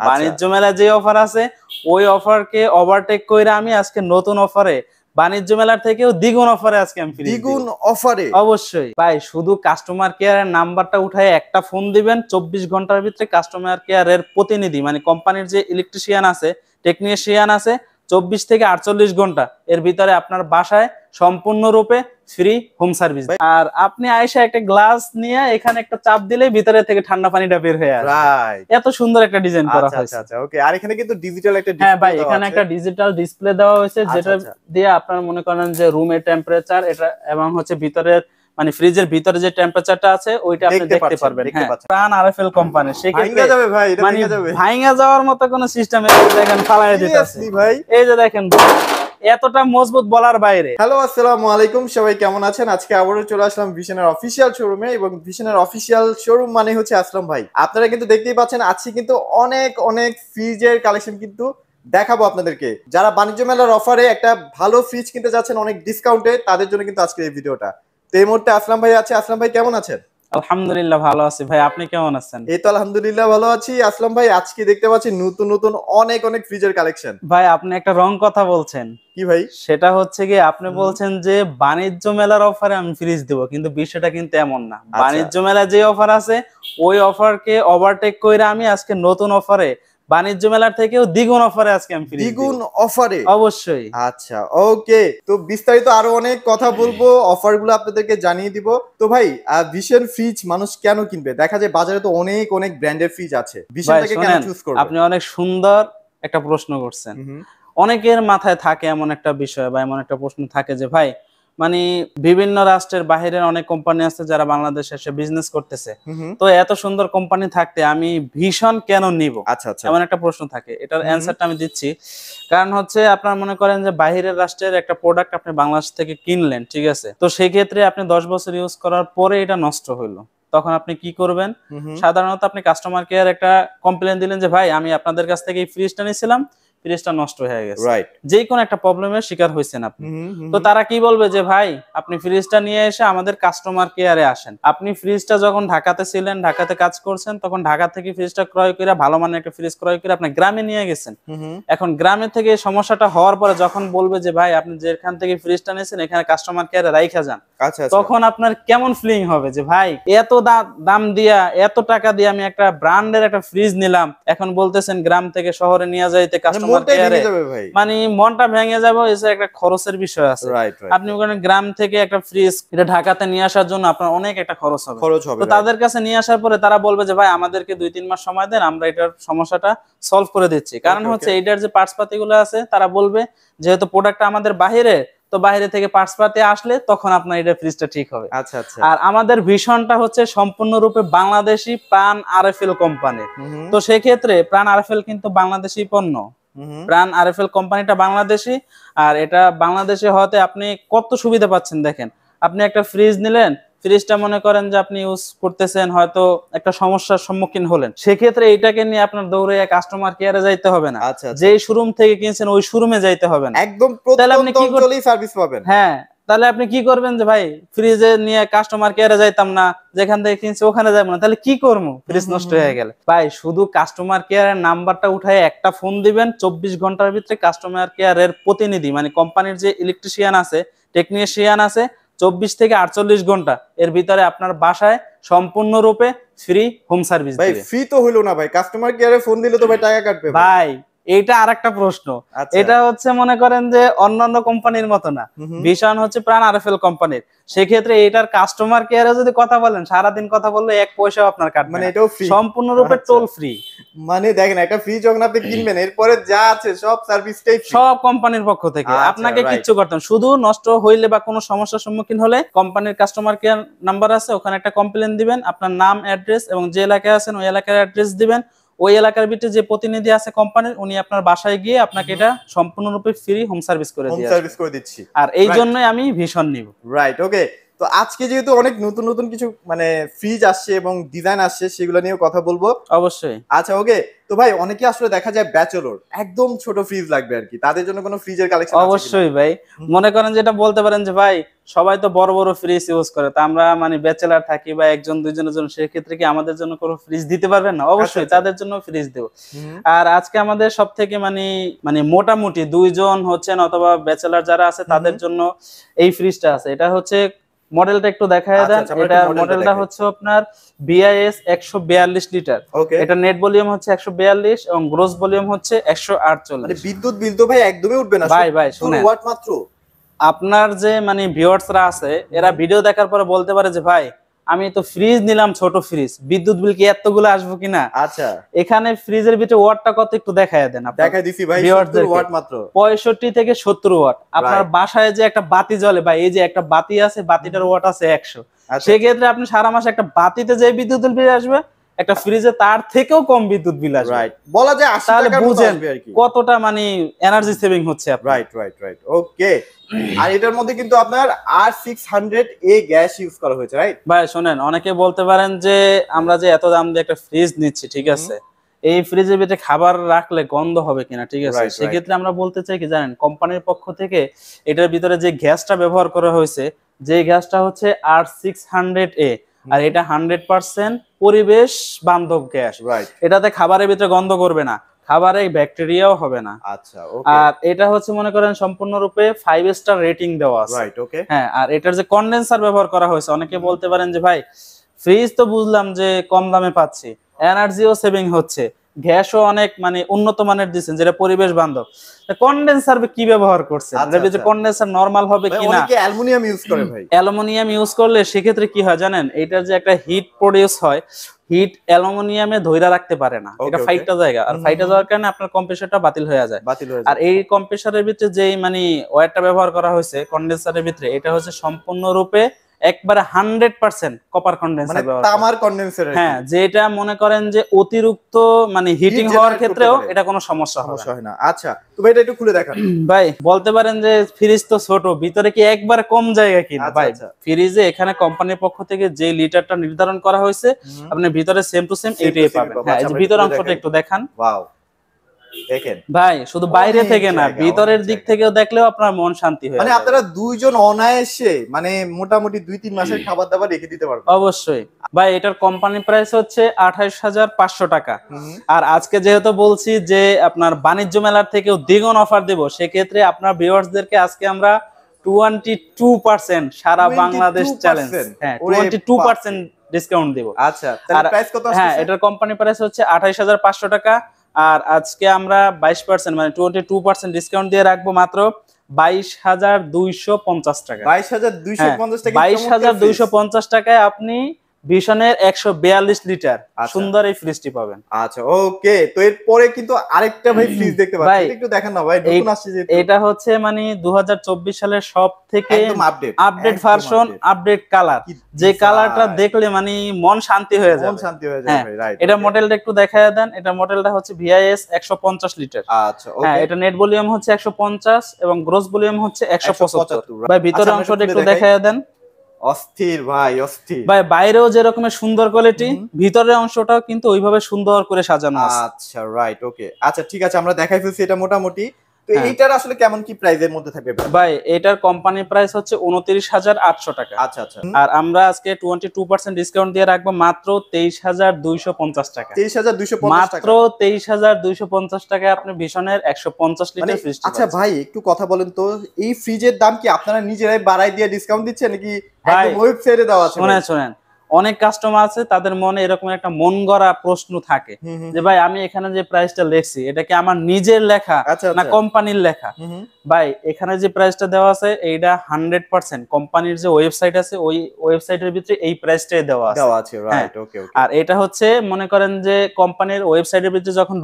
বাণিজ্য মেলা যে অফার আছে ওই অফারকে ওভারটেক কইরা আমি আজকে নতুন অফারে বাণিজ্য মেলার থেকেও দ্বিগুণ অফারে আজকে আমি ফ্রি দ্বিগুণ অফারে অবশ্যই ভাই। শুধু কাস্টমার কেয়ারের নাম্বারটা উঠায় একটা ফোন দিবেন, 24 ঘন্টার ভিতরে কাস্টমার কেয়ারের প্রতিনিধি মানে কোম্পানির যে ইলেকট্রিশিয়ান আছে, টেকনিশিয়ান আছে, 24 থেকে 48 ঘন্টা এর ভিতরে আপনার বাসায় সম্পূর্ণরূপে ফ্রি হোম সার্ভিস। আর আপনি আয়েশা একটা গ্লাস নিয়ে এখানে একটা চাপ দিলে ভিতরে থেকে ঠান্ডা পানিটা বের হয়ে আসে। রাইট, এত সুন্দর একটা ডিজাইন করা হয়েছে। আচ্ছা ওকে। আর এখানে কিন্তু ডিজিটাল একটা ডিসপ্লে, হ্যাঁ ভাই এখানে একটা ডিজিটাল ডিসপ্লে দেওয়া হয়েছে, যেটা দিয়ে আপনারা মনে করেন যে রুমের টেম্পারেচার এটা এবং হচ্ছে ভিতরের মানে ফ্রিজের ভিতরে যে টেম্পারেচারটা আছে ওইটা আপনি দেখতে পারবেন। হ্যাঁ, প্রাণ আরএফএল কোম্পানি, সেক্ষেত্রে যাবে ভাই, এটা মানে যাবে ভাঙা যাওয়ার মতো কোনো সিস্টেম দেখেন ফালায় দিতেছে ভাই। এই যে দেখেন এতটা মজবুত বলার বাইরে। হ্যালো আসসালামু আলাইকুম, সবাই কেমন আছেন? আজকে আবারও চলে আসলাম ভিশনের অফিসিয়াল শোরুমে, এবং ভিশনের অফিসিয়াল শোরুম মানে হচ্ছে আসলাম ভাই। আপনারা কিন্তু দেখতেই পাচ্ছেন আজকে কিন্তু অনেক ফ্রিজের কালেকশন কিন্তু দেখাবো আপনাদেরকে। যারা বাণিজ্য মেলার অফারে একটা ভালো ফ্রিজ কিনতে যাচ্ছেন অনেক ডিসকাউন্টে, তাদের জন্য কিন্তু আজকে এই ভিডিওটা। তো এই মুহূর্তে আসলাম ভাই আছে। আসলাম ভাই কেমন আছেন? আলহামদুলিল্লাহ ভালো আছি ভাই, আপনি কেমন আছেন? এই তো আলহামদুলিল্লাহ ভালো আছি। আসলাম ভাই আজকে দেখতে পাচ্ছি নতুন অনেক ফ্রিজের কালেকশন। ভাই আপনি একটা রং কথা বলছেন। কি ভাই? সেটা হচ্ছে কি আপনি বলছেন যে বাণিজ্য মেলার অফারে আমি ফ্রিজ দেব, কিন্তু বিষয়টা কিন্তু এমন না। বাণিজ্য মেলা যে অফার আছে ওই অফারকে ওভারটেক কইরা আমি আজকে নতুন অফারে বাণিজ্য মেলার থেকেও দ্বিগুণ অফারে আজকে আমি ফ্রি দ্বিগুণ অফারে অবশ্যই। আচ্ছা ওকে, তো বিস্তারিত আরো অনেক কথা বলবো, অফারগুলো আপনাদেরকে জানিয়ে দিব। তো ভাই ভিশন ফ্রিজ মানুষ কেন কিনবে? দেখা যায় বাজারে তো অনেক ব্র্যান্ডের ফ্রিজ আছে, ভিশনটাকে কেন চুজ করবে? আপনি অনেক সুন্দর একটা প্রশ্ন করছেন। অনেকের মাথায় থাকে এমন একটা বিষয় বা এমন একটা প্রশ্ন থাকে যে ভাই মানে বিভিন্ন রাষ্ট্রের বাহিরের অনেক কোম্পানি আছে যারা বাংলাদেশে এসে বিজনেস করতেছে, তো এত সুন্দর কোম্পানি থাকতে আমি ভীষণ কেন নিব? আচ্ছা এমন একটা প্রশ্ন থাকে। এটার অ্যানসারটা আমি দিচ্ছি। কারণ হচ্ছে আপনার মনে করেন যে বাহিরের রাষ্ট্রের একটা প্রোডাক্ট আপনি বাংলাদেশ থেকে কিনলেন, ঠিক আছে, তো সেই ক্ষেত্রে আপনি 10 বছর ইউজ করার পরে এটা নষ্ট হইলো, তখন আপনি কি করবেন? সাধারণত আপনি কাস্টমার কেয়ার একটা কমপ্লেন দিলেন যে ভাই আমি আপনাদের কাছ থেকে এই ফ্রিজটা নিয়েছিলাম, ফ্রিজটা নষ্ট হয়ে গেছে, যে কোনো একটা প্রবলেমের শিকার হয়েছেন আপনি। তো তারা কি বলবে যে ভাই আপনি ফ্রিজটা নিয়ে এসে আমাদের কাস্টমার কেয়ারে আসেন। আপনি ফ্রিজটা যখন ঢাকাতে ছিলেন, ঢাকাতে কাজ করছেন, তখন ঢাকা থেকে ফ্রিজটা ক্রয় করে ভালো মানের একটা ফ্রিজ ক্রয় করে আপনি গ্রামে নিয়ে গেছেন। এখন গ্রামে থেকে সমস্যাটা হওয়ার পরে যখন বলবে যে ভাই আপনি যেখান থেকে ফ্রিজটা নিয়েছেন এখানে কাস্টমার কেয়ারে রাইখা যান, তখন আপনার কেমন ফিলিং হবে যে ভাই এত দাম দিয়া এত টাকা দিয়ে আমি একটা ব্র্যান্ডের একটা ফ্রিজ নিলাম, এখন বলতেছেন গ্রাম থেকে শহরে নিয়ে যাইতে কাস্টমার কেয়ারে, মানে মনটা ভেঙে যাবে। এসে একটা খরচের বিষয় আছে। আপনি ওখানে গ্রাম থেকে একটা ফ্রিজ এটা ঢাকাতে নিয়ে আসার জন্য আপনার অনেক একটা খরচ হবে। তো তাদের কাছে নিয়ে আসার পরে তারা বলবে যে ভাই আমাদেরকে 2-3 মাস সময় দেন, আমরা এটার সমস্যাটা সলভ করে দিচ্ছি। কারণ হচ্ছে এইটার যে পার্টস পাতিগুলো আছে তারা বলবে যেহেতু প্রোডাক্টটা আমাদের বাইরে, তো বাইরে থেকে পার্টস পাতি আসলে তখন আপনার এটা ফ্রিজটা ঠিক হবে। আর আমাদের ভিশনটা হচ্ছে সম্পূর্ণরূপে বাংলাদেশি প্রাণ আরএফএল কোম্পানি। তো সেই ক্ষেত্রে প্রাণ আরএফএল কিন্তু বাংলাদেশি পণ্য, প্রাণ আরএফএল কোম্পানিটা বাংলাদেশি। আর এটা বাংলাদেশে হতে আপনি কত সুবিধা পাচ্ছেন দেখেন। আপনি একটা ফ্রিজ নিলেন, ফ্রিজটা মনে করেন যে আপনি ইউজ করতেছেন, হয়তো একটা সমস্যার সম্মুখীন হলেন, সেক্ষেত্রে এইটাকে নিয়ে আপনার দৌড়ে কাস্টমার কেয়ারে যাইতে হবে না। যেই শোরুম থেকে কিনছেন ওই শোরুমে যাইতে হবে না, একদম প্রত্যন্ত অঞ্চলেই সার্ভিস পাবেন। হ্যাঁ, তাহলে আপনি কি করবেন যে ভাই ফ্রিজে নিয়ে কাস্টমার কেয়ারে যাইতাম না, যেখান থেকে কিনছি ওখানে যাবো না, তাহলে কি করবো ফ্রিজ নষ্ট হয়ে গেলে? ভাই শুধু কাস্টমার কেয়ারের নাম্বারটা উঠায় একটা ফোন দিবেন, 24 ঘন্টার ভিতরে কাস্টমার কেয়ারের প্রতিনিধি মানে কোম্পানির যে ইলেকট্রিশিয়ান আছে, টেকনিশিয়ান আছে, 24 থেকে 48 ঘন্টা এর ভিতরে আপনার বাসায় সম্পূর্ণরূপে ফ্রি হোম সার্ভিস দিবে। ভাই ফ্রি তো হলো না ভাই, কাস্টমার কেয়ারে ফোন দিলে তো ভাই টাকা কাটবে ভাই। এইটা আরেকটা প্রশ্ন। এটা হচ্ছে মনে করেন যে অন্যান্য কোম্পানির মতো না, ভিশন হচ্ছে প্রাণ আরএফএল কোম্পানির। সেক্ষেত্রে এটার কাস্টমার কেয়ারে যদি কথা বলেন, সারাদিন কথা বললে 1 পয়সাও আপনার কাটবে, মানে এটাও ফ্রি, সম্পূর্ণরূপে টোল ফ্রি। মানে দেখেন একটা ফ্রিজ যখন আপনি কিনবেন এরপরে যা আছে সব সার্ভিসটাই সব কোম্পানির পক্ষ থেকে, আপনাকে কিচ্ছু করতে হবে। শুধু নষ্ট হইলে বা কোনো সমস্যার সম্মুখীন হলে কোম্পানির কাস্টমার কেয়ার নাম্বার আছে, ওখানে একটা কমপ্লেইন দিবেন, আপনার নাম, অ্যাড্রেস এবং যে এলাকায় আছেন ওই এলাকার অ্যাড্রেস দিবেন। ওই এলাকার ভিতরে যে প্রতিনিধি আছে কোম্পানির, উনি আপনার বাসায় গিয়ে আপনাকে এটা সম্পূর্ণরূপে ফ্রি হোম সার্ভিস করে দিচ্ছি। আর এই জন্যই আমি ভীষণ নিব। রাইট, ওকে। তো আজকে যেহেতু অনেক নতুন নতুন কিছু মানে ফ্রিজ আসছে এবং ডিজাইন আসছে, সেগুলো নিয়েও কথা বলবো অবশ্যই। আচ্ছা ওকে। তো ভাই অনেকে আসলে দেখা যায় ব্যাচেলর, একদম ছোট ফ্রিজ লাগবে আর কি, তাদের জন্য কোনো ফ্রিজের কালেকশন আছে কিনা? অবশ্যই ভাই, মনে করেন যেটা বলতে পারেন যে ভাই সবাই তো বড় বড় ফ্রিজ ইউজ করে, তা আমরা মানে ব্যাচেলার থাকি বা একজন দুইজনের জন্য, সেক্ষেত্রে কি আমাদের জন্য কোনো ফ্রিজ দিতে পারবেন না? অবশ্যই তাদের জন্য ফ্রিজ দেব। আর আজকে আমাদের সব থেকে মানে মানে মোটামুটি দুইজন হচ্ছেন অথবা ব্যাচেলার যারা আছে তাদের জন্য এই ফ্রিজটা আছে। এটা হচ্ছে মডেলটা একটু দেখায় দেন। এটা মডেলটা হচ্ছে আপনার বিআইএস 142 লিটার। এটা নেট ভলিউম হচ্ছে 142 এবং গ্রস ভলিউম হচ্ছে 148। মানে বিদ্যুৎ বিল তো ভাই একদমই উঠবে না ভাই শুনেন, ওয়াট মাত্র। আপনার যে মানে ভিউয়ার্সরা আছে এরা ভিডিও দেখার পরে বলতে পারে যে ভাই আমি তো ফ্রিজ নিলাম, ছোট ফ্রিজ, বিদ্যুৎ বিল কি এতগুলো আসবে কিনা? আচ্ছা, এখানে ফ্রিজের ভিতরে ওয়াটটা কত একটু দেখায় দেন। দেখাই দিছি ভাই, 70 ওয়াট মাত্র, 65 থেকে 70 ওয়াট। আপনার বাসায় যে একটা বাতি জ্বলে ভাই, এই যে একটা বাতি আছে, বাতিটার ওয়াট আছে 100। সেক্ষেত্রে আপনি সারা মাসে একটা বাতিতে যে বিদ্যুৎ বিল আসবে, একটা ফ্রিজে তার থেকেও কম বিদ্যুৎ বিল আসবে। রাইট, বলা যায় 80 টাকার মতো আসবে আর কি। কতটা মানে এনার্জি সেভিং হচ্ছে আপনার। Right okay. আর এটার মধ্যে কিন্তু আপনার R600A গ্যাস ইউজ করা হয়েছে, রাইট? ভাই শুনেন, অনেকে বলতে পারেন যে আমরা যে এত দাম দিয়ে একটা ফ্রিজ নিচ্ছি, ঠিক আছে, এই ফ্রিজের ভিতরে খাবার রাখলে গন্ধ হবে কিনা, ঠিক আছে। সেক্ষেত্রে আমরা বলতে চাই কি জানেন, কোম্পানির পক্ষ থেকে এটার ভিতরে যে গ্যাসটা ব্যবহার করা হয়েছে, যে গ্যাসটা হচ্ছে R600A, আর এটা 100% পরিবেশ বান্ধব গ্যাস। এটাতে খাবারের ভিতরে গন্ধ করবে না, খাবারে ব্যাকটেরিয়াও হবে না। আচ্ছা, আর এটা হচ্ছে মনে করেন সম্পূর্ণরূপে 5 স্টার রেটিং দেওয়া আছে। রাইট, ওকে। হ্যাঁ, আর এটার যে কন্ডেন্সার ব্যবহার করা হয়েছে, অনেকে বলতে পারেন যে ভাই ফ্রিজ তো বুঝলাম যে কম দামে পাচ্ছি, এনার্জিও সেভিং হচ্ছে, গ্যাসও অনেক মানে উন্নত মানের দিচ্ছেন যেটা পরিবেশ বান্ধব, কন্ডেন্সার কি ব্যবহার করছে? কন্ডেন্সার নরমাল হবে কিনা? অনেকে অ্যালুমিনিয়াম ইউজ করে ভাই। অ্যালুমিনিয়াম ইউজ করলে সেক্ষেত্রে কি হয় জানেন, এটার যে একটা হিট প্রডিউস হয়, হিট অ্যালুমিনিয়ামে ধইরা রাখতে পারে না, এটা ফাইটটা জায়গা, আর ফাইটটা যাওয়ার কারণে আপনার কম্প্রেসারটা বাতিল হয়ে যায়। আর এই কম্প্রেসারের ভিতরে যেই মানে ওয়্যারটা ব্যবহার করা হয়েছে কন্ডেন্সারের ভিতরে, এটা হচ্ছে সম্পূর্ণরূপে একবারে 100% কপার কন্ডেন্সার, মানে তামার কন্ডেন্সার। হ্যাঁ, যেটা মনে করেন যে অতিরিক্ত মানে হিটিং হওয়ার ক্ষেত্রেও এটা কোনো সমস্যা হয় না। আচ্ছা, তো ভাই এটা একটু খুলে দেখান। ভাই বলতে পারেন যে ফ্রিজ তো ছোট, ভিতরে কি একবার কম জায়গা কিনা? ভাই ফ্রিজে এখানে কোম্পানির পক্ষ থেকে যে লিটারটা নির্ধারণ করা হয়েছে, আপনি ভিতরে সেম টু সেম এইটাই পাবেন। হ্যাঁ, এই যে ভিতরের অংশটা একটু দেখান। ওয়াও, দেখেন ভাই, শুধু বাইরে থেকে না, ভিতরের দিক থেকেও দেখলেও আপনার মন শান্তি হয়ে যাবে। মানে আপনারা দুইজন অনায়াসে মানে মোটামুটি 2-3 মাসের খাবার দাবার রেখে দিতে পারবেন। অবশ্যই ভাই, এটার কোম্পানি প্রাইস হচ্ছে 28,500 টাকা। আর আজকে যেহেতু বলছি যে আপনার বাণিজ্য মেলার থেকেও দ্বিগুণ অফার দেব, সেক্ষেত্রে আপনার ভিউয়ার্সদেরকে আজকে আমরা 22% সারা বাংলাদেশ চ্যালেঞ্জ, হ্যাঁ 22% ডিসকাউন্ট দেব। আচ্ছা, তাহলে প্রাইস কত আসছে? হ্যাঁ, এটার কোম্পানি প্রাইস হচ্ছে 28,500 টাকা। আর আজকে আমরা 22% মানে 22% ডিসকাউন্ট দিয়ে রাখবো মাত্র 22,250 টাকা। 22,250 টাকা, 22,250 টাকায় আপনি ভিশনের 142 লিটার সুন্দর এই ফ্রিজটি পাবেন। আচ্ছা, ওকে। তো এরপরে কিন্তু আরেকটা ভাই ফ্রিজ দেখতে পাচ্ছি, একটু দেখান না ভাই, নতুন আসছে যে। এটা হচ্ছে মানে 2024 সালের সব থেকে একদম আপডেট ভার্সন, আপডেট কালার, যে কালারটা দেখলে মানে মন শান্তি হয়ে যাবে, মন শান্তি হয়ে যাবে ভাই। রাইট, এটা মডেলটা একটু দেখায় দেন। এটা মডেলটা হচ্ছে VIS 150 লিটার। আচ্ছা, ওকে। হ্যাঁ, এটা নেট ভলিউম হচ্ছে 150 এবং গ্রস ভলিউম হচ্ছে 175। ভাই ভিতরের অংশটা একটু দেখায় দেন। অস্থির ভাই, অস্থির ভাই, বাইরেও যে রকমের সুন্দর কোয়ালিটি, ভিতরের অংশটাও কিন্তু ওইভাবে সুন্দর করে সাজানো আছে। আচ্ছা, রাইট, ওকে। আচ্ছা, ঠিক আছে, আমরা দেখাই ফেলছি এটা মোটামুটি। তো এইটার আসলে কেমন কি প্রাইসের মধ্যে থাকবে ভাই? এটার কোম্পানি প্রাইস হচ্ছে 29,800 টাকা। আচ্ছা আচ্ছা। আর আমরা আজকে 22% ডিসকাউন্ট দিয়ে রাখবো মাত্র 23,250 টাকা। 23,250 মাত্র 23,250 টাকায় আপনি ভিশনের 150 লিটার ফ্রিজ। আচ্ছা ভাই, একটু কথা বলেন তো, এই ফ্রিজের দাম কি আপনারা নিজেরাই বাড়াই দিয়ে ডিসকাউন্ট দিচ্ছেন নাকি একদম ওয়েবসাইটে দেওয়া আছে? শুনেন, অনেক কাস্টমার আছে তাদের মনে এরকম একটা মন গড়া প্রশ্ন থাকে যে ভাই আমি এখানে যে প্রাইসটা লিখছি এটা কি আমার নিজের লেখা না কোম্পানির লেখা? ভাই, এখানে যে প্রাইসটা দেওয়া আছে এইটা 100% কোম্পানির যে ওয়েবসাইট আছে ওই ওয়েবসাইটের ভিতরে এই প্রাইসটাই দেওয়া আছে। রাইট, ওকে। আর এটা হচ্ছে মনে করেন যে কোম্পানির ওয়েবসাইটের ভিতরে যখন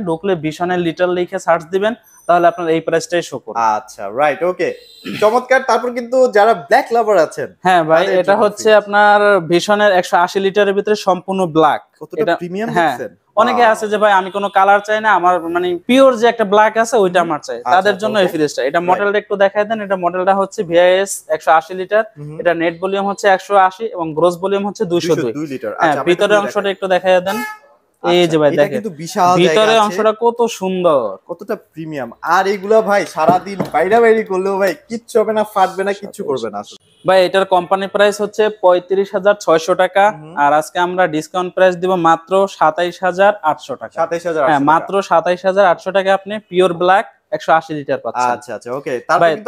ঢুকলে ভিশনের লিটার লিখে সার্চ দিবেন, তাহলে আপনার এই প্রাইসটাই শো করবে। আচ্ছা, রাইট, ওকে, চমৎকার। তারপর কিন্তু যারা ব্ল্যাক লাভার আছেন, হ্যাঁ ভাই, এটা হচ্ছে আপনার ভিশনের 180 লিটারের ভিতরে সম্পূর্ণ ব্ল্যাক। কতটা প্রিমিয়াম দেখছেন? অনেকে আছে যে ভাই আমি কোনো কালার চাই না, আমার মানে পিওর যে একটা ব্ল্যাক আছে ওইটা আমার চাই, তাদের জন্য এই ফ্রিজটা। এটা মডেলটা একটু দেখায় দেন। এটা মডেলটা হচ্ছে ভিআইএস 180 লিটার, এটা নেট ভলিউম হচ্ছে 180 এবং গ্রোস ভলিউম হচ্ছে 202 লিটার। হ্যাঁ, ভিতরের অংশটা একটু দেখায় দেন। এই যে ভাই দেখেন ভিতরে অংশটা কত সুন্দর, কতটা প্রিমিয়াম। আর এগুলা ভাই সারাদিন বাইরে করলেও ভাই কিচ্ছু হবে না, ফাটবে না, কিচ্ছু করবে না। ভাই এটার কোম্পানি প্রাইস হচ্ছে 35,600 টাকা, আর আজকে আমরা ডিসকাউন্ট প্রাইস দিব মাত্র 27,800 টাকা। 27,800, হ্যাঁ মাত্র 27,800 টাকা আপনি পিওর ব্ল্যাক 180 লিটার পাচ্ছেন। আচ্ছা আচ্ছা, ওকে।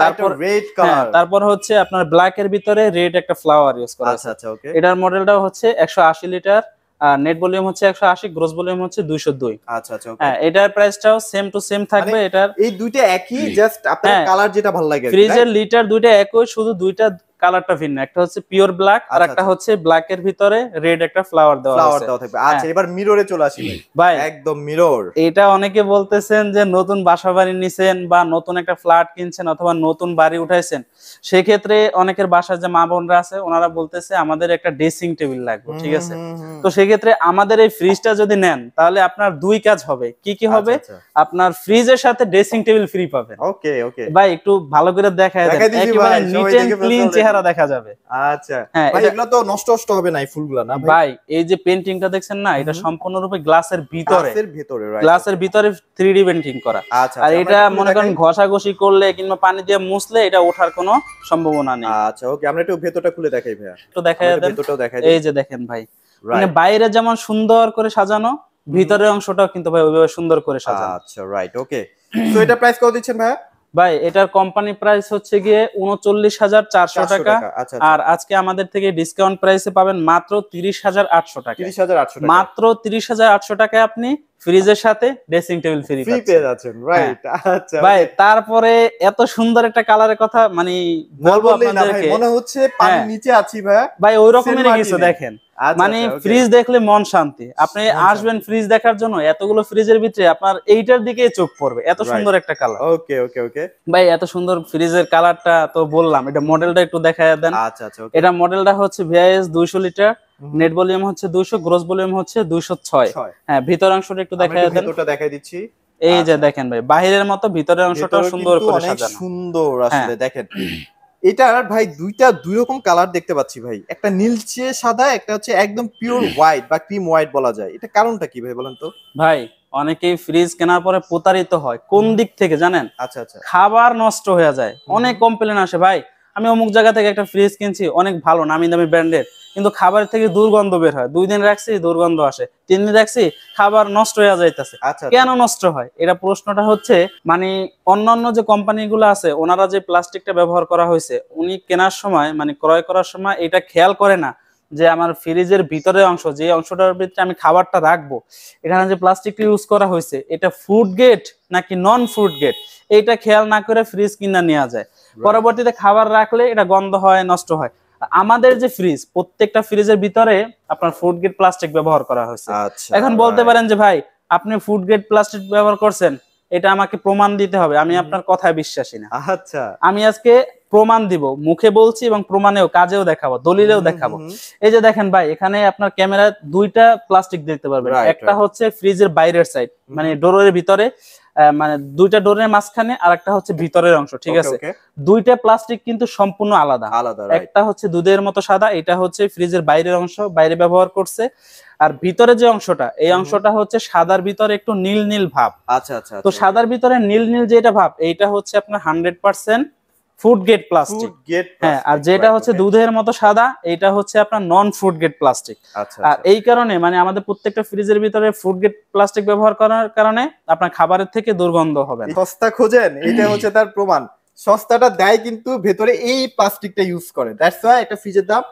তারপর রেড কালার, তারপর হচ্ছে আপনার ব্ল্যাক এর ভিতরে রেড একটা ফ্লাওয়ার ইউজ করা আছে। আচ্ছা আচ্ছা, ওকে। এটার মডেলটাও হচ্ছে 180 লিটার, আর নেট ভলিউম হচ্ছে 180, গ্রোস ভলিউম হচ্ছে 202। আচ্ছা আচ্ছা, ওকে। হ্যাঁ, এটার প্রাইসটাও সেম টু সেম থাকবে। এটার এই দুইটা একই, জাস্ট আপনার কালার যেটা ভালো লাগে। ফ্রিজের লিটার দুইটা একই, শুধু দুইটা কালারটা ভিন্ন। একটা হচ্ছে পিওর ব্ল্যাক আর একটা হচ্ছে ব্ল্যাক এর ভিতরে রেড একটা ফ্লাওয়ার দেওয়া থাকবে। আচ্ছা, এবার মিররে চলে আসি ভাই। একদম মিরর। এটা অনেকে বলতেছেন যে নতুন বাসাবাড়ি নিছেন বা নতুন একটা ফ্ল্যাট কিনছেন অথবা নতুন বাড়ি উঠাইছেন, সেক্ষেত্রে অনেকের বাসায় যে মা বোনরা আছে ওনারা বলতেছে আমাদের একটা ড্রেসিং টেবিল লাগবে, ঠিক আছে? তো সেক্ষেত্রে আমাদের এই ফ্রিজটা যদি নেন তাহলে আপনার দুই কাজ হবে। কি কি হবে? আপনার ফ্রিজের সাথে ড্রেসিং টেবিল ফ্রি পাবেন। ওকে ওকে ভাই একটু ভালো করে দেখায় দেন, একেবারে নিট এন্ড ক্লিন চেহারা দেখা যাবে। আচ্ছা ভাই, এগুলো তো নষ্ট হবে না এই ফুলগুলো না ভাই? এই যে পেইন্টিংটা দেখছেন না, এটা সম্পূর্ণরূপে গ্লাসের ভিতরে, গ্লাসের ভিতরে 3D পেইন্টিং করা। আর এটা মনে করেন ঘষাঘষি করলে কিংবা পানি দিয়ে মুছলে এটা ওঠার কোনো সম্ভাবনা নেই। আচ্ছা ওকে, আমরা একটু ভেতরটা খুলে দেখাই ভাইয়া। একটু দেখায় দেন, ভেতরটাও দেখাই। এই যে দেখেন ভাই, মানে বাইরে যেমন সুন্দর করে সাজানো, ভিতরের অংশটাও কিন্তু ভাই ওইভাবে সুন্দর করে সাজানো। আচ্ছা রাইট, ওকে। তো এটা প্রাইস কত দিচ্ছেন ভাইয়া? ভাই এটার কোম্পানি প্রাইস হচ্ছে গিয়ে 39,400 টাকা, আর আজকে আমাদের থেকে ডিসকাউন্ট প্রাইসে পাবেন মাত্র 30,800 টাকা। 30,800 টাকা, মাত্র 30,800 টাকায় আপনি ফ্রিজের সাথে ড্রেসিং টেবিল ফ্রি পেয়ে যাচ্ছেন, রাইট? আচ্ছা ভাই, তারপরে এত সুন্দর একটা কালারের কথা মানে বলবো আপনাদেরকে, মনে হচ্ছে পানির নিচে আছি ভাইয়া। ভাই ওই রকমেরই কিছু দেখেন, মানে ফ্রিজ দেখলে মন শান্তি। আপনি আসবেন ফ্রিজ দেখার জন্য, এতগুলো ফ্রিজের ভিতরে আপনার এইটার দিকে চোখ পড়বে, এত সুন্দর একটা কালার। ওকে ওকে ওকে ভাই এত সুন্দর ফ্রিজের কালারটা তো বললাম, এটা মডেলটা একটু দেখায় দেন। আচ্ছা আচ্ছা, এটা মডেলটা হচ্ছে ভিআইএস 200 লিটার, নেট ভলিউম হচ্ছে 200, গ্রোস ভলিউম হচ্ছে 206। হ্যাঁ, ভিতর অংশটা একটু দেখায় দেন। ভিতরটা দেখাই দিচ্ছি। এই যে দেখেন ভাই, বাহিরের মতো ভিতরের অংশটা সুন্দর করে সাজানো, সুন্দর আসলে দেখেন। এটার ভাই দুই রকম কালার দেখতে পাচ্ছি ভাই, একটা নীলচে সাদা, একটা হচ্ছে একদম পিওর হোয়াইট বা ক্রিম হোয়াইট বলা যায়। এটা কারণটা কি ভাই বলেন তো? ভাই অনেকেই ফ্রিজ কেনার পরে প্রতারিত হয় কোন দিক থেকে জানেন? আচ্ছা আচ্ছা, খাবার নষ্ট হয়ে যায়। অনেক কমপ্লেন আসে, ভাই আমি অমুক জায়গা থেকে একটা ফ্রিজ কিনছি, অনেক ভালো নামি দামি ব্র্যান্ডের, কিন্তু খাবার থেকে দুর্গন্ধ বের হয়। 2 দিন রাখছি দুর্গন্ধ আসে, 3 দিন রাখছি খাবার নষ্ট হয়ে যাইতেছে। কেন নষ্ট হয়? এটা প্রশ্নটা হচ্ছে মানে অন্যান্য যে কোম্পানিগুলো আছে ওনারা যে প্লাস্টিকটা ব্যবহার করা হয়েছে, উনি কেনার সময় মানে ক্রয় করার সময় এটা খেয়াল করে না যে আমার ফ্রিজের ভিতরের অংশ, যে অংশটার ভিতরে আমি খাবারটা রাখবো, এখানে যে প্লাস্টিকটা ইউজ করা হয়েছে এটা ফুড গ্রেড নাকি নন ফুড গ্রেড, এইটা খেয়াল না করে ফ্রিজ কিনা নেওয়া যায়। পরবর্তীতে খাবার রাখলে এটা গন্ধ হয়, নষ্ট হয়। আমাদের যে ফ্রিজ, প্রত্যেকটা ফ্রিজের ভিতরে আপনার ফুড গ্রেড প্লাস্টিক ব্যবহার করা হয়েছে। এখন বলতে পারেন যে ভাই আপনি ফুড গ্রেড প্লাস্টিক ব্যবহার করছেন, এটা আমাকে প্রমাণ দিতে হবে, আমি আপনার কথায় বিশ্বাসী না। আচ্ছা, আমি আজকে প্রমাণ দিব, মুখে বলছি এবং প্রমাণেও কাজেও দেখাবো, দলিলেও দেখাবো। এই যে দেখেন ভাই, এখানে আপনার ক্যামেরা দুইটা প্লাস্টিক দেখতে পারবেন। একটা হচ্ছে ফ্রিজের বাইরের সাইড, মানে ডোরের ভিতরে, মানে দুইটা ডোরের মাঝখানে, আর একটা হচ্ছে ভিতরের অংশ, ঠিক আছে? দুইটা প্লাস্টিক কিন্তু সম্পূর্ণ আলাদা আলাদা। একটা হচ্ছে দুধের মতো সাদা, এটা হচ্ছে ফ্রিজের বাইরের অংশ, বাইরে ব্যবহার করছে। আর ভিতরে যে অংশটা, এই অংশটা হচ্ছে সাদার ভিতরে একটু নীল নীল ভাব। আচ্ছা আচ্ছা, তো সাদার ভিতরে নীল নীল যেটা ভাব, এইটা হচ্ছে আপনার 100% ফুড গ্রেড প্লাস্টিক। হ্যাঁ, আর যেটা হচ্ছে দুধের মতো সাদা, এটা হচ্ছে আপনার নন ফুড গ্রেড প্লাস্টিক। আর এই কারণে মানে আমাদের প্রত্যেকটা ফ্রিজের ভিতরে ফুড গ্রেড প্লাস্টিক ব্যবহার করার কারণে আপনার খাবারের থেকে দুর্গন্ধ হবে না। সস্তা খোঁজেন, এটা হচ্ছে তার প্রমাণ। সস্তাটা দেয় কিন্তু ভেতরে এই প্লাস্টিকটা ইউজ করে, দ্যাটস ওয়াই এটা ফ্রিজের দাম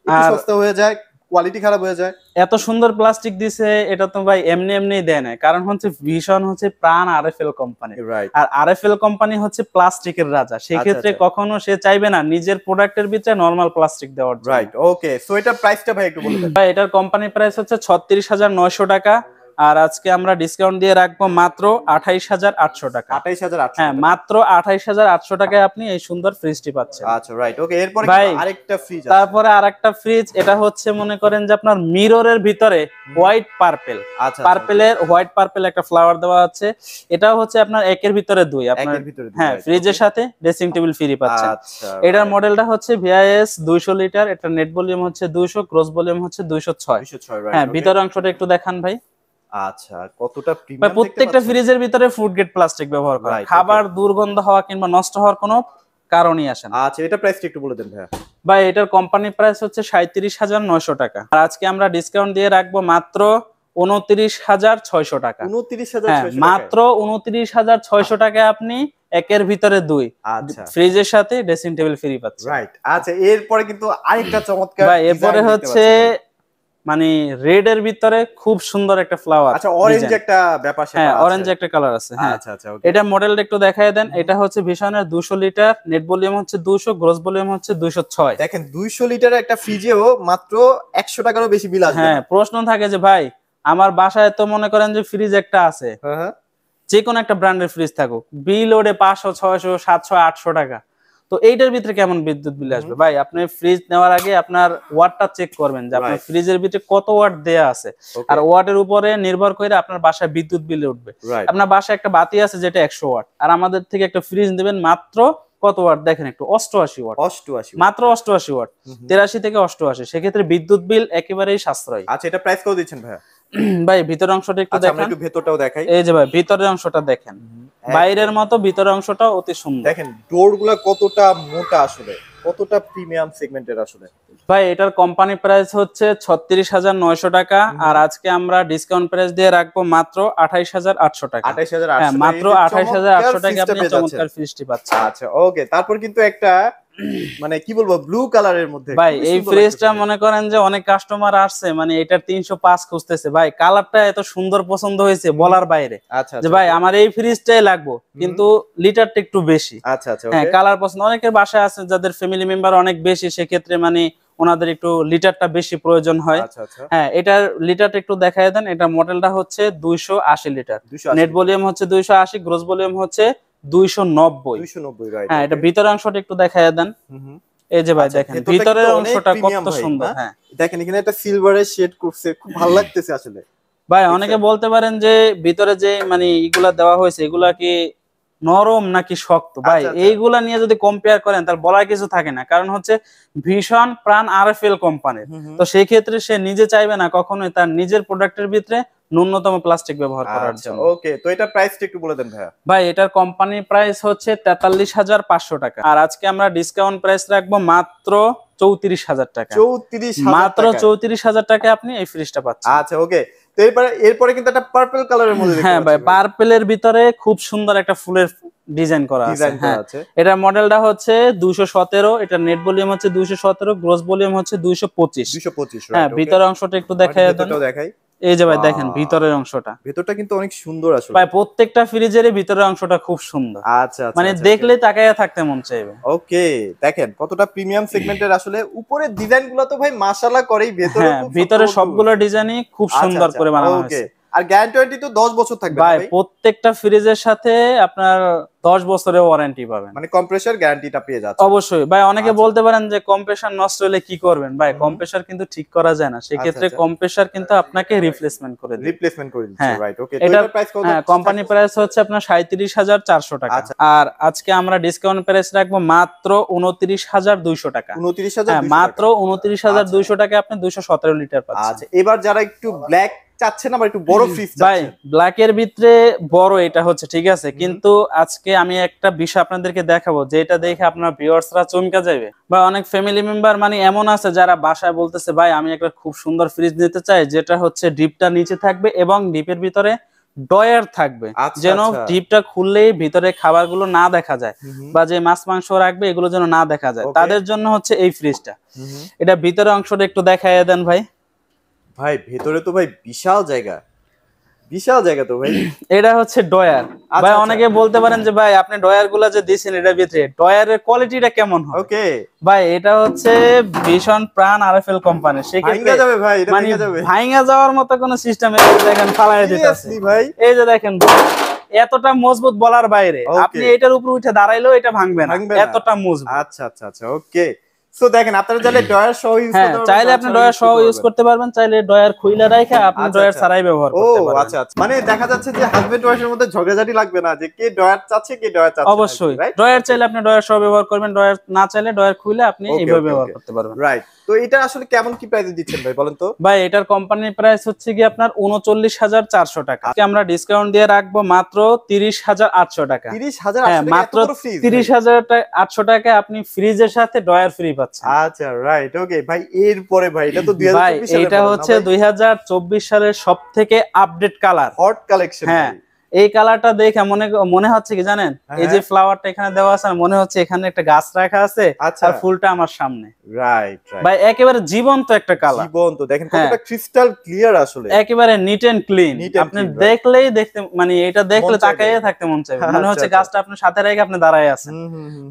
একটু সস্তা হয়ে যায়, কোয়ালিটি খারাপ হয়ে যায়। এত সুন্দর প্লাস্টিক দিছে, এটা তো ভাই এমনি এমনি দেয় না, কারণ হচ্ছে ভীষণ হচ্ছে প্রাণ আরএফএল কোম্পানি। আর আরএফএল কোম্পানি হচ্ছে প্লাস্টিকের রাজা, সেই ক্ষেত্রে কখনো সে চাইবে না নিজের প্রোডাক্টের ভিতরে নরমাল প্লাস্টিক দেওয়ার জন্য। রাইট, ওকে। সো এটার প্রাইসটা ভাই একটু বলুন। ভাই এটার কোম্পানি প্রাইস হচ্ছে 36,900 টাকা, আর আজকে আমরা ডিসকাউন্ট দিয়ে রাখবো মাত্র 28800 টাকা। 28800, হ্যাঁ মাত্র 28800 টাকায় আপনি এই সুন্দর ফ্রিজটি পাচ্ছেন। আচ্ছা রাইট, ওকে। এরপরে ভাই, আরেকটা ফ্রিজ আছে। তারপরে আরেকটা ফ্রিজ, এটা হচ্ছে মনে করেন যে আপনার মিররের ভিতরে হোয়াইট পার্পল, পার্পলের হোয়াইট পার্পল একটা ফ্লাওয়ার দেওয়া আছে। এটাও হচ্ছে আপনার একের ভিতরে দুই, আপনার হ্যাঁ ফ্রিজের সাথে ড্রেসিং টেবিল ফ্রি পাচ্ছেন। এটার মডেলটা হচ্ছে ভিআইএস 200 লিটার, এটা নেট ভলিউম হচ্ছে 200, গ্রস ভলিউম হচ্ছে 206। হ্যাঁ ভিতরের অংশটা একটু দেখান ভাই। আচ্ছা, কতটা প্রিমিয়াম। প্রত্যেকটা ফ্রিজের ভিতরে ফুড গ্রেড প্লাস্টিক ব্যবহার করা, খাবার দুর্গন্ধ হওয়া কিংবা নষ্ট হওয়ার কোনো কারণই আসে না। আচ্ছা, এটা প্রাইসটা একটু বলে দেন ভাই। ভাই এটার কোম্পানি প্রাইস হচ্ছে 37900 টাকা, আর আজকে আমরা ডিসকাউন্ট দিয়ে রাখবো মাত্র 29600 টাকা। 29600, মাত্র 29600 টাকায় আপনি একের ভিতরে দুই, আচ্ছা ফ্রিজের সাথে ড্রেসিং টেবিল ফ্রি পাচ্ছেন। রাইট। আচ্ছা, এরপরে কিন্তু আরেকটা চমৎকার ভাই, এরপরে হচ্ছে মানে রেড এর ভিতরে খুব সুন্দর একটা ফ্লাওয়ার। আচ্ছা, অরেঞ্জ একটা ব্যাপার আছে। হ্যাঁ, অরেঞ্জ একটা কালার আছে। হ্যাঁ আচ্ছা আচ্ছা, ওকে। এটা মডেলটা একটু দেখায় দেন। এটা হচ্ছে ভিশনের 200 লিটার, নেট ভলিউম হচ্ছে 200, গ্রস ভলিউম হচ্ছে 206। দেখেন 200 লিটারের একটা ফ্রিজেও মাত্র 100 টাকারও বেশি বিল আসবে। হ্যাঁ, প্রশ্ন থাকে যে ভাই আমার বাসায় তো মনে করেন যে ফ্রিজ একটা আছে, হ্যাঁ, যে কোনো একটা ব্র্যান্ডের ফ্রিজ থাকুক, বিল ওড়ে 500, 600, 700, 800 টাকা। তো এইটার ভিতরে কেমন বিদ্যুৎ বিল আসবে? ভাই আপনি ফ্রিজ নেওয়ার আগে আপনার ওয়াটটা চেক করবেন যে আপনার ফ্রিজের ভিতরে কত ওয়াট দেয়া আছে, আর ওয়াটের উপরে নির্ভর করে আপনার বাসায় বিদ্যুৎ বিল উঠবে। আপনার বাসায় একটা বাতি আছে যেটা 100 ওয়াট, আর আমাদের থেকে একটা ফ্রিজ নেবেন মাত্র কত ওয়াট দেখেন একটু, 88 ওয়াট। 88, মাত্র 88 ওয়াট, 83 থেকে 88। সেক্ষেত্রে বিদ্যুৎ বিল একেবারেই সাশ্রয়ী। আচ্ছা, এটা প্রাইস কত দিচ্ছেন ভাই? ভাই ভিতরের অংশটা একটু দেখেন। আমরা একটু ভেতরটাও দেখাই। এই যে ভাই ভিতরের অংশটা দেখেন, বাইরের মতো ভিতরের অংশটা অতি সুন্দর। দেখেন ডোরগুলো কতটা মোটা, আসলে কতটা প্রিমিয়াম সেগমেন্টের আসলে। ভাই এটার কোম্পানি প্রাইস হচ্ছে 36900 টাকা, আর আজকে আমরা ডিসকাউন্ট প্রাইস দিয়ে রাখবো মাত্র 28800 টাকা। 28800, হ্যাঁ মাত্র 28800 টাকা আপনি চমৎকার ফ্রিজটি পাচ্ছেন। আচ্ছা ওকে। তারপর কিন্তু একটা মানে কি বলবো, ব্লু কালারের মধ্যে ভাই এই ফ্রিজটা মনে করেন যে অনেক কাস্টমার আসছে, মানে এটার 305 খুঁজতেছে। ভাই কালারটা এত সুন্দর পছন্দ হয়েছে বলার বাইরে, যে ভাই আমার এই ফ্রিজটাই লাগবে, কিন্তু লিটারটা একটু বেশি। আচ্ছা আচ্ছা, হ্যাঁ কালার পছন্দ। অনেকের বাসায় আছে যাদের ফ্যামিলি মেম্বার অনেক বেশি, সেক্ষেত্রে মানে ওনাদের একটু লিটারটা বেশি প্রয়োজন হয়। হ্যাঁ এটার লিটারটা একটু দেখায় দেন। এটা মডেলটা হচ্ছে 280 লিটার, নেট ভলিউম হচ্ছে 280, গ্রস ভলিউম হচ্ছে 290। হ্যাঁ এটা ভিতরের অংশটা একটু দেখায় দেন। এই যে ভাই দেখেন ভিতরের অংশটা কত সুন্দর। হ্যাঁ দেখেন এখানে একটা সিলভারের শেড করছে, খুব ভালো লাগতেছে আসলে। ভাই অনেকে বলতে পারেন যে ভিতরে যে মানে এগুলা দেওয়া হয়েছে এগুলা কি নরম নাকি শক্ত? ভাই এইগুলা নিয়ে যদি কম্পেয়ার করেন তাহলে বলার কিছু থাকে না, কারণ হচ্ছে ভীষণ প্রাণ আরএফএল কোম্পানির। তো সেই ক্ষেত্রে সে নিজে চাইবে না কখনোই তার নিজের প্রোডাক্টের ভিতরে ন্যূনতম প্লাস্টিক ব্যবহার করার জন্য। ওকে, তো এটা প্রাইসটা একটু বলে দেন ভাইয়া। ভাই এটার কোম্পানি প্রাইস হচ্ছে 43500 টাকা, আর আজকে আমরা ডিসকাউন্ট প্রাইস রাখবো মাত্র 34000 টাকা। 34000, মাত্র 34000 টাকা আপনি এই ফ্রিজটা পাচ্ছেন। আচ্ছা ওকে। তো এরপরে কিন্তু একটা পার্পল কালারের মধ্যে দেখতে হ্যাঁ ভাই পার্পলের ভিতরে খুব সুন্দর একটা ফুলের ডিজাইন করা আছে। হ্যাঁ এটা মডেলটা হচ্ছে 217, এটা নেট ভলিউম হচ্ছে 217, গ্রস ভলিউম হচ্ছে 225। হ্যাঁ ভিতরের অংশটা একটু দেখায় দেন। এই যে ভাই দেখেন ভিতরের অংশটা, ভিতরটা কিন্তু অনেক সুন্দর আসলে। ভাই প্রত্যেকটা ফ্রিজেরই ভিতরের অংশটা খুব সুন্দর। আচ্ছা মানে দেখলে তাকায়া থাকতে মন চাইবে। ওকে, দেখেন কতটা প্রিমিয়াম সেগমেন্টের আসলে। উপরের ডিজাইনগুলো তো ভাই মাশাআল্লাহ করেই, ভিতরে সবগুলো ডিজাইনই খুব সুন্দর করে বানানো হয়েছে। আর গ্যারান্টি তো 10 বছর থাকবে ভাই প্রত্যেকটা ফ্রিজের সাথে আপনার 10 বছরের ওয়ারেন্টি পাবেন, মানে কম্প্রেসর গ্যারান্টিটা পেয়ে যাচ্ছে। অবশ্যই ভাই অনেকে বলতে পারেন যে কম্প্রেসর নষ্ট হলে কি করবেন? ভাই কম্প্রেসর কিন্তু ঠিক করা যায় না, সেই ক্ষেত্রে কম্প্রেসর কিন্তু আপনাকে রিপ্লেসমেন্ট করে দিচ্ছে। Right okay. তো এটার প্রাইস কত? হ্যাঁ কোম্পানি প্রাইস হচ্ছে আপনার 37400 টাকা, আর আজকে আমরা ডিসকাউন্ট প্রাইস রাখবো মাত্র 29200 টাকা। 29000, হ্যাঁ মাত্র 29200 টাকা আপনি 217 লিটার পাচ্ছেন। আচ্ছা এবার যারা একটু ব্ল্যাক চাচ্ছেন না, একটু বড় ফ্রিজ চাচ্ছেন। ভাই ব্ল্যাক এর ভিতরে বড় এটা হচ্ছে ঠিক আছে, কিন্তু আজকে আমি একটা বিষয় আপনাদেরকে দেখাবো যেটা দেখে আপনার ভিউয়ার্সরা চমকে যাবে। বা অনেক ফ্যামিলি মেম্বার মানে এমন আছে যারা বাসায় বলতেছে ভাই আমি একটা খুব সুন্দর ফ্রিজ নিতে চাই, যেটা হচ্ছে ডিপটা নিচে থাকবে এবং ডিপের ভিতরে ডয়ার থাকবে, যেন ডিপটা খুললেই ভিতরে খাবারগুলো না দেখা যায়, বা যে মাছ মাংস রাখবে এগুলো যেন না দেখা যায়। তাদের জন্য হচ্ছে এই ফ্রিজটা। এটা ভিতরের অংশটা একটু দেখায় দেন ভাই। ভাই ভেতরে তো ভাই বিশাল জায়গা। বিশাল জায়গা তো ভাই। এটা হচ্ছে ডয়ার ভাই। অনেকে বলতে পারেন যে ভাই আপনি ডয়ার গুলা যে দিয়েছেন এটার ভিতরে ডয়ারের কোয়ালিটিটা কেমন হয়? ওকে ভাই এটা হচ্ছে ভীষণ প্রাণ আরএফএল কোম্পানি, ভাঙা যাবে ভাই, এটা ভাঙা যাবে, ভাঙা যাওয়ার মতো কোনো সিস্টেম এই দেখেন ফালায় দিতেছে ভাই। এই যে দেখেন এতটা মজবুত বলার বাইরে, আপনি এটার উপর উঠে দাঁড়াইলেও এটা ভাঙবে না, এতটা মজবুত। আচ্ছা আচ্ছা আচ্ছা ওকে। সো দেখেন আপনারা চাইলে ডয়ার সহ ইউজ করতে পারবেন, চাইলে আপনি ডয়ার সহ ইউজ করতে পারবেন, চাইলে ডয়ার খুইলা রাখা আপনি ডয়ার ছাড়াই ব্যবহার করতে পারবেন। আচ্ছা আচ্ছা, মানে দেখা যাচ্ছে যে হাজবেন্ড ওয়াইফের মধ্যে ঝগড়াঝাটি লাগবে না যে কে ডয়ার চাচ্ছে কে ডয়ার চাচ্ছে। অবশ্যই ডয়ার চাইলে আপনি ডয়ার সহ ব্যবহার করবেন, ডয়ার না চাইলে ডয়ার খুইলে আপনি এইভাবে ব্যবহার করতে পারবেন। রাইট। তো এটা আসলে কেমন কি প্রাইসে দিচ্ছেন ভাই বলেন তো? ভাই এটার কোম্পানির প্রাইস হচ্ছে কি আপনার ৩৯,৪০০ টাকা। আমরা ডিসকাউন্ট দিয়ে রাখবো মাত্র ৩০,৮০০ টাকা। ৩০,৮০০ মাত্র ৩০,৮০০ টাকা আপনি ফ্রিজের সাথে ডয়ার ফ্রি পাচ্ছেন। আচ্ছা রাইট ওকে ভাই। এরপরে ভাই এটা তো 2024 সালে, এটা হচ্ছে 2024 সালের সবথেকে আপডেট কালার, হট কালেকশন। হ্যাঁ এই কালারটা দেখে মনে হচ্ছে কি জানেন, এই যে ফ্লাওয়ারটা এখানে দেওয়া আছে মনে হচ্ছে এখানে একটা গাছ রাখা আছে আর ফুলটা আমার সামনে। রাইট ভাই একেবারে জীবন্ত একটা কালার, জীবন্ত। দেখেন কতটা ক্রিস্টাল ক্লিয়ার আসলে, একেবারে নিট এন্ড ক্লিন। আপনি দেখলেই দেখতে মানে এটা দেখলে তাকাইয়ে থাকতে মন চাইবে, মনে হচ্ছে গাছটা আপনার সাথে রেখে আপনি দাঁড়ায় আছেন।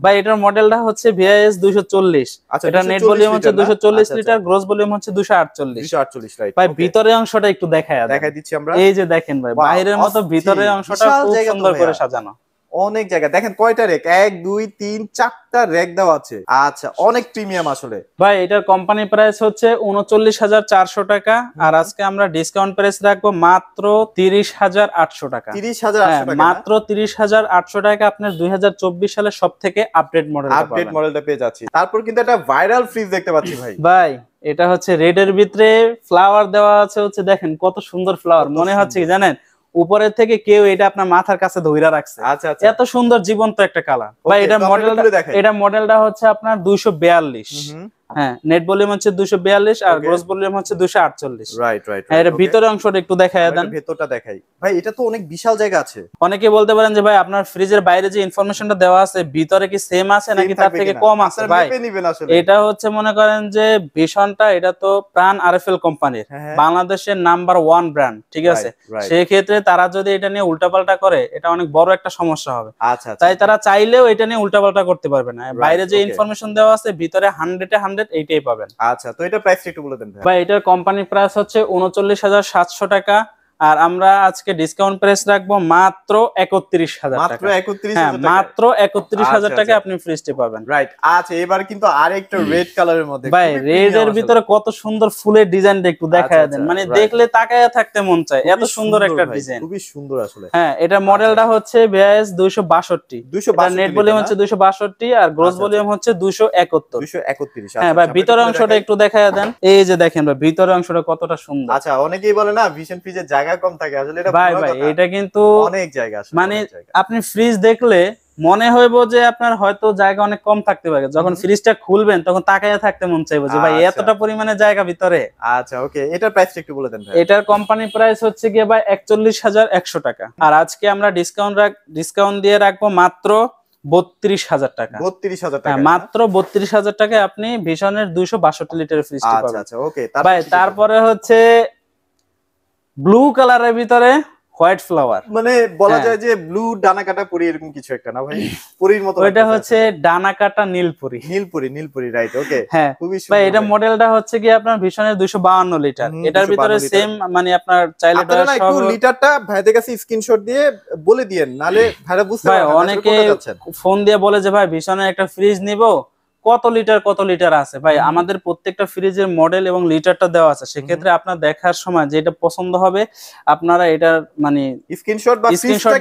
ভাই এটার মডেলটা হচ্ছে VIS 240। এটা নেট ভলিউম হচ্ছে 240 লিটার, গ্রস ভলিউম হচ্ছে 248। রাইট। ভাই ভিতরের অংশটা একটু দেখাই দিচ্ছি আমরা। এই যে দেখেন ভাই বাইরের মতো ভিতরের অংশটা খুব সুন্দর করে সাজানো। অনেক জায়গা দেখেন কয়টা রেক, 1 2 3 4টা রেক দেওয়া আছে। আচ্ছা অনেক প্রিমিয়াম আসলে। ভাই এটার কোম্পানি প্রাইস হচ্ছে ৩৯,৪০০ টাকা, আর আজকে আমরা ডিসকাউন্ট প্রাইস রাখবো মাত্র ৩০,৮০০ টাকা। ৩০,৮০০ টাকা, মাত্র ৩০,৮০০ টাকা আপনার 2024 সালের সবথেকে আপডেট মডেলটা পেয়ে যাচ্ছি। তারপর কিন্তু একটা ভাইরাল ফ্রিজ দেখতে পাচ্ছি ভাই। ভাই এটা হচ্ছে রেডের ভিতরে ফ্লাওয়ার দেওয়া আছে, হচ্ছে দেখেন কত সুন্দর ফ্লাওয়ার, মনে হচ্ছে কি জানেন উপরের থেকে কেউ এটা আপনার মাথার কাছে ধইরা রাখছে। আচ্ছা আচ্ছা, এত সুন্দর জীবন্ত একটা কালার। ভাই এটা মডেলটা হচ্ছে আপনার 242। হ্যাঁ নেট ভলিউম হচ্ছে 242 আর গ্রস ভলিউম হচ্ছে 248। Right right. এর ভিতরের অংশটা একটু দেখায় দেন। ভেতরটা দেখাই ভাই, এটা তো অনেক বিশাল জায়গা আছে। অনেকে বলতে পারেন যে ভাই আপনার ফ্রিজের বাইরে যে ইনফরমেশনটা দেওয়া আছে ভিতরে কি সেম আছে নাকি তার থেকে কম আছে? ভাই এটা হচ্ছে মনে করেন যে ভীষণটা এটা তো প্রাণ আরএফএল কোম্পানির বাংলাদেশের নাম্বার 1 ব্র্যান্ড, ঠিক আছে? সেই ক্ষেত্রে তারা যদি এটা নিয়ে উল্টাপাল্টা করে এটা অনেক বড় একটা সমস্যা হবে। আচ্ছা তাই তারা চাইলেও এটা নিয়ে উল্টাপাল্টা করতে পারবে না। বাইরে যে ইনফরমেশন দেওয়া আছে ভিতরে 100-এ 100 এইটাই পাবেন। আচ্ছা তো এটা প্রাইসটা একটু বলে দেন ভাই। ভাই এটার কোম্পানি প্রাইস হচ্ছে ৩৯,৭০০ টাকা, আর আমরা আজকে ডিসকাউন্ট প্রাইস রাখবো মাত্র ৩১,০০০ টাকা। মাত্র ৩১,০০০ টাকা আপনি ফ্রিজটি পাবেন। রাইট। আচ্ছা এবার কিন্তু আরেকটা রেড কালারের মধ্যে, ভাই রেড এর ভিতরে কত সুন্দর ফুলের ডিজাইনটা একটু দেখায় দেন, মানে দেখলে তাকায়া থাকতে মন চায়, এত সুন্দর একটা ডিজাইন, খুবই সুন্দর আসলে। হ্যাঁ এটা মডেলটা হচ্ছে VIS 262। নেট ভলিউম হচ্ছে 262 আর গ্রস ভলিউম হচ্ছে 231। হ্যাঁ ভাই ভিতরের অংশটা একটু দেখায় দেন। এই যে দেখেন ভাই ভিতরের অংশটা কতটা সুন্দর। আচ্ছা অনেকেই বলে না ভিশন ফ্রিজের জায়গা কম থাকে, আসলে এটা ভাই এটা কিন্তু অনেক জায়গা আছে। মানে আপনি ফ্রিজ দেখলে মনে হইবো যে আপনার হয়তো জায়গা অনেক কম থাকতে পারে, যখন ফ্রিজটা খুলবেন তখন তাকায়া থাকতে মন চাইবো যে ভাই এতটা পরিমাণে জায়গা ভিতরে। আচ্ছা ওকে, এটার প্রাইসটা একটু বলে দেন ভাই। এটার কোম্পানি প্রাইস হচ্ছে গিয়ে ভাই ৪১,১০০ টাকা, আর আজকে আমরা ডিসকাউন্ট দিয়ে রাখবো মাত্র ৩২,০০০ টাকা। ৩২,০০০ টাকা, মাত্র ৩২,০০০ টাকায় আপনি ভিশনের 262 লিটারের ফ্রিজটি পাবেন। আচ্ছা ওকে। ভাই তারপরে হচ্ছে ব্লু কালারের ভিতরে হোয়াইট ফ্লাওয়ার, মানে বলা যায় যে ব্লু ডানা কাটা পরি এরকম কিছু একটা না ভাই? পরির মতো ওইটা হচ্ছে ডানা কাটা নীলপরি। Neelpari right okay. হ্যাঁ ভাই এটা মডেলটা হচ্ছে কি আপনার ভিশনের 252 লিটার। এটার ভিতরে সেম মানে আপনার চাইলে একটু লিটারটা ভাইদের কাছে স্ক্রিনশট দিয়ে বলে দিয়েন, নালে ভাইরা বুঝতে পারবে না। অনেকে ফোন দিয়ে বলে যে ভাই ভিশনের একটা ফ্রিজ নিব, কত লিটার আছে। ভাই আমাদের প্রত্যেকটা ফ্রিজের মডেল এবং লিটারটা দেওয়া আছে, সেক্ষেত্রে আপনার দেখার সময় যেটা পছন্দ হবে আপনারা এটার মানে স্ক্রিনশট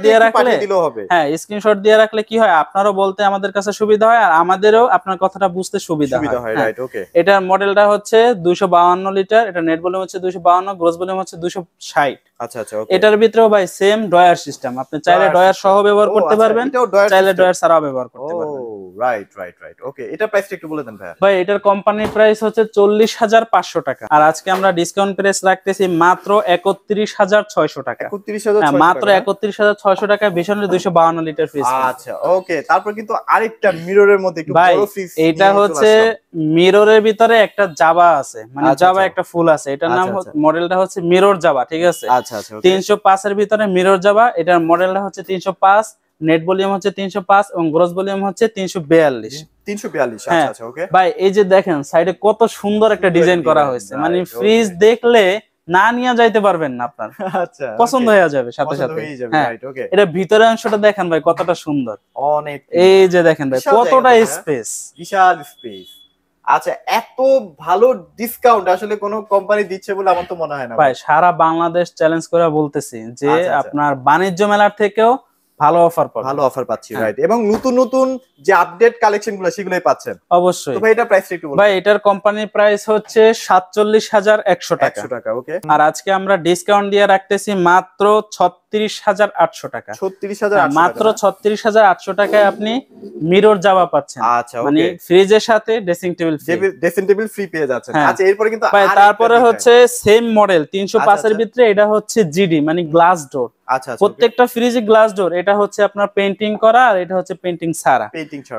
দিয়ে রাখলে হবে। হ্যাঁ স্ক্রিনশট দিয়ে রাখলে কি হয় আপনারও বলতে আমাদের কাছে সুবিধা হয় আর আমাদেরও আপনার কথাটা বুঝতে সুবিধা হয়। Right okay. এটার মডেলটা হচ্ছে 252 লিটার, এটা নেট ভলিউম হচ্ছে 252, গ্রস ভলিউম হচ্ছে 260। আচ্ছা আচ্ছা ওকে। এটার ভিতরেও ভাই সেম ডয়ার সিস্টেম, আপনি চাইলে ডয়ার সহ ব্যবহার করতে পারবেন, চাইলে ডয়ার ছাড়াও ব্যবহার করতে পারবেন। রাইট রাইট রাইট ওকে, এটা প্রাইসটা একটু বলে দেন ভাইয়া। ভাই এটার কোম্পানি প্রাইস হচ্ছে 40,500 টাকা, আর আজকে আমরা ডিসকাউন্ট প্রাইস রাখতেছি মাত্র 31,600 টাকা। 31,600 মাত্র 31,600 টাকা ভিশনের 252 লিটার ফ্রিজ। আচ্ছা ওকে, তারপর কিন্তু আরেকটা মিররের মধ্যে একটু বড় ফ্রিজ, এটা হচ্ছে মিররের ভিতরে একটা জাবা আছে, মানে জাবা একটা ফুল আছে, এটার নাম মডেলটা হচ্ছে মিরর জাবা, ঠিক আছে। আচ্ছা আচ্ছা 305 এর ভিতরে মিরর জাবা, এটার মডেলটা হচ্ছে 305, নেট ভলিউম হচ্ছে 305 এবং গ্রস ভলিউম হচ্ছে 342। 342 আচ্ছা আচ্ছা ওকে ভাই এই যে দেখেন সাইডে কত সুন্দর একটা ডিজাইন করা হয়েছে, মানে ফ্রিজ দেখলে না নিয়ে যাইতে পারবেন না, আপনার আচ্ছা পছন্দ হয়ে যাবে সাথে সাথে। রাইট ওকে, এটা ভিতরের অংশটা দেখেন ভাই কতটা সুন্দর, অনেক, এই যে দেখেন ভাই কতটা স্পেস, বিশাল স্পেস। আচ্ছা এত ভালো ডিসকাউন্ট আসলে কোন কোম্পানি দিচ্ছে বলে আমার তো মনে হয় না ভাই। সারা বাংলাদেশ চ্যালেঞ্জ করে বলতেছি যে আপনার বাণিজ্য মেলার থেকেও ভালো অফার পাবেন, ভালো অফার পাচ্ছি রাইট, এবং নতুন নতুন যে আপডেট কালেকশন গুলো সেগুলোই পাচ্ছেন অবশ্যই। তো ভাই এটা প্রাইস একটু বলুন। ভাই এটার কোম্পানির প্রাইস হচ্ছে 47,100 টাকা। 100 টাকা ওকে, আর আজকে আমরা ডিসকাউন্ট দিয়ে রাখতেছি মাত্র 36,800 টাকা। 36,800 মাত্র 36,800 টাকায় আপনি মিরর জাবা পাচ্ছেন। আচ্ছা মানে ফ্রিজের সাথে dressing table free, dressing table free পেয়ে যাচ্ছেন। আচ্ছা এরপরে কিন্তু তারপরে হচ্ছে সেম মডেল 305 এর ভিতরে এটা হচ্ছে জিডি মানে গ্লাস ডোর। আচ্ছা প্রত্যেকটা ফ্রিজে গ্লাস ডোর, এটা হচ্ছে আপনার পেইন্টিং করা আর এটা হচ্ছে পেইন্টিং ছাড়া।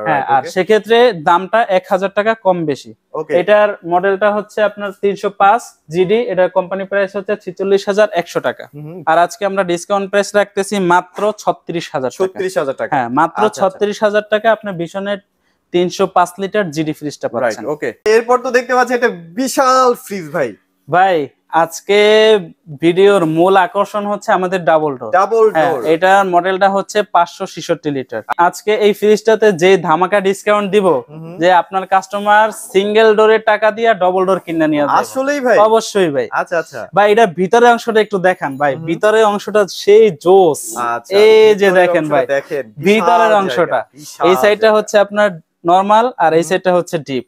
হ্যাঁ, আর সেক্ষেত্রে দামটা 1000 টাকা কম বেশি। এটার মডেলটা হচ্ছে আপনার 305 জিডি, এটার কোম্পানি প্রাইস হচ্ছে 46,100 টাকা। আর আজকে আমরা ডিসকাউন্ট প্রাইস রাখতেছি মাত্র 36,000 টাকা। 36,000 টাকা, হ্যাঁ মাত্র 36,000 টাকা আপনি ভীষণের 305 লিটার জিডি ফ্রিজটা পাচ্ছেন। ওকে এরপর তো দেখতে পাচ্ছি এটা বিশাল ফ্রিজ ভাই। ভাই আজকে ভিডিওর মূল আকর্ষণ হচ্ছে আমাদের ডাবল ডোর। এটার মডেলটা হচ্ছে 566 লিটার। আজকে এই ফ্রিজটাতে যে ধামাকা ডিসকাউন্ট দিব যে আপনার কাস্টমার সিঙ্গেল ডোরের টাকা দিয়ে ডাবল ডোর কিনে নিয়ে যাবে। আসলেই ভাই? অবশ্যই ভাই। আচ্ছা আচ্ছা ভাই এটা ভিতরের অংশটা একটু দেখান ভাই, ভিতরের অংশটা সেই জোস। এই যে দেখেন ভাই ভিতরের অংশটা, এই সাইডটা হচ্ছে আপনার নরমাল আর এই সাইডটা হচ্ছে ডিপ।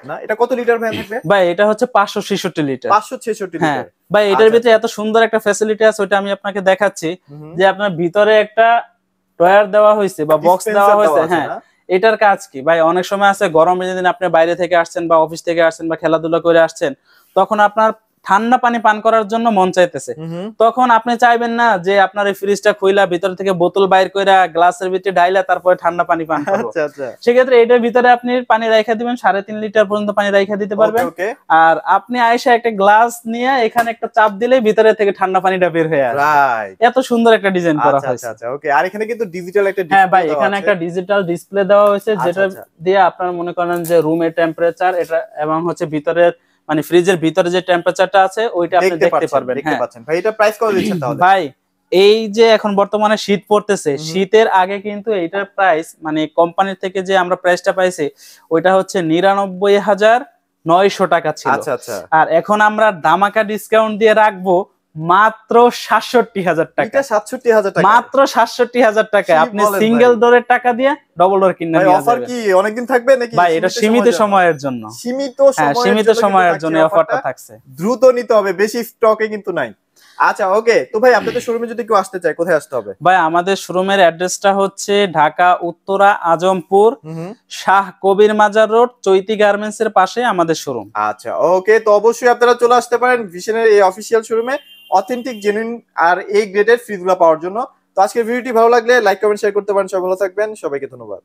না এটা কত লিটার ভ্যান থাকবে ভাই? এটা হচ্ছে 566 লিটার। 566 লিটার। হ্যাঁ ভাই এটার ভিতরে এত সুন্দর একটা ফ্যাসিলিটি আছে, ওটা আমি আপনাকে দেখাচ্ছি। যে আপনার ভিতরে একটা ড্রয়ার দেওয়া হয়েছে বা বক্স দেওয়া হয়েছে। হ্যাঁ এটার কাজ কি ভাই, অনেক সময় আছে গরমে যেদিন আপনি বাইরে থেকে আসছেন বা অফিস থেকে আসছেন বা খেলাধুলা করে আসছেন, তখন আপনার ঠান্ডা পানি পান করার জন্য মন চাইতেছে, তখন আপনি চাইবেন না যে আপনার এই ফ্রিজটা খুইলা ভিতর থেকে বোতল বাইর কইরা গ্লাসের ভিতরে ঢাইলা তারপরে ঠান্ডা পানি পান করব। সেক্ষেত্রে এটার ভিতরে আপনি পানি রাইখা দিবেন, 3.5 লিটার পর্যন্ত পানি রাইখা দিতে পারবেন। আর আপনি আয়সা একটা গ্লাস নিয়ে এখানে একটা চাপ দিলেই ভিতরে থেকে ঠান্ডা পানিটা বের হয়ে আসে। এত সুন্দর একটা ডিজাইন করা হয়েছে। আচ্ছা ওকে, আর এখানে কিন্তু ডিজিটাল একটা ডিসপ্লে, হ্যাঁ ভাই এখানে একটা ডিজিটাল ডিসপ্লে দেওয়া হয়েছে, যেটা দিয়ে আপনারা মনে করেন যে রুমের টেম্পারেচার এটা এবং হচ্ছে ভিতরের মানে ফ্রিজের ভিতরে যে টেম্পারেচারটা আছে ওইটা আপনি দেখতে পারবেন। দেখতে পাচ্ছেন ভাই। এটা প্রাইস কত দিচ্ছেন তাহলে? ভাই এই যে এখন বর্তমানে শীত পড়তেছে, শীতের আগে কিন্তু এইটার প্রাইস মানে কোম্পানি থেকে যে আমরা প্রাইসটা পাইছি ওইটা হচ্ছে 99,900 টাকা ছিল। আর এখন আমরা ধামাকা ডিসকাউন্ট দিয়ে রাখবো মাত্র 67,000 টাকা। 67,000 টাকা, মাত্র 67,000 টাকা আপনি সিঙ্গেল ডোরের টাকা দিয়ে ডাবল ডোর কিনে নিয়ে যাবেন। অফার কি অনেকদিন থাকবে নাকি? ভাই এটা সীমিত সময়ের জন্য। সীমিত সময়ের জন্য অফারটা থাকছে, দ্রুত নিতে হবে, বেশি স্টকে কিন্তু নাই। আচ্ছা ওকে, তো ভাই আপনাদের শোরুমে যদি কেউ আসতে চায় কোথায় আসতে হবে? ভাই আমাদের শোরুমের অ্যাড্রেসটা হচ্ছে ঢাকা উত্তরা আজমপুর শাহ কবির মাজার রোড, চৈতি গার্মেন্টস এর পাশে আমাদের শোরুম। আচ্ছা ওকে, তো অবশ্যই আপনারা চলে আসতে পারেন ভিশনের এই অফিসিয়াল শোরুমে অথেন্টিক জেনুইন আর এই গ্রেডের ফ্রিজগুলো পাওয়ার জন্য। তো আজকের ভিডিওটি ভালো লাগলে লাইক কমেন্ট শেয়ার করতে পারেন। সবাই ভালো থাকবেন, সবাইকে ধন্যবাদ।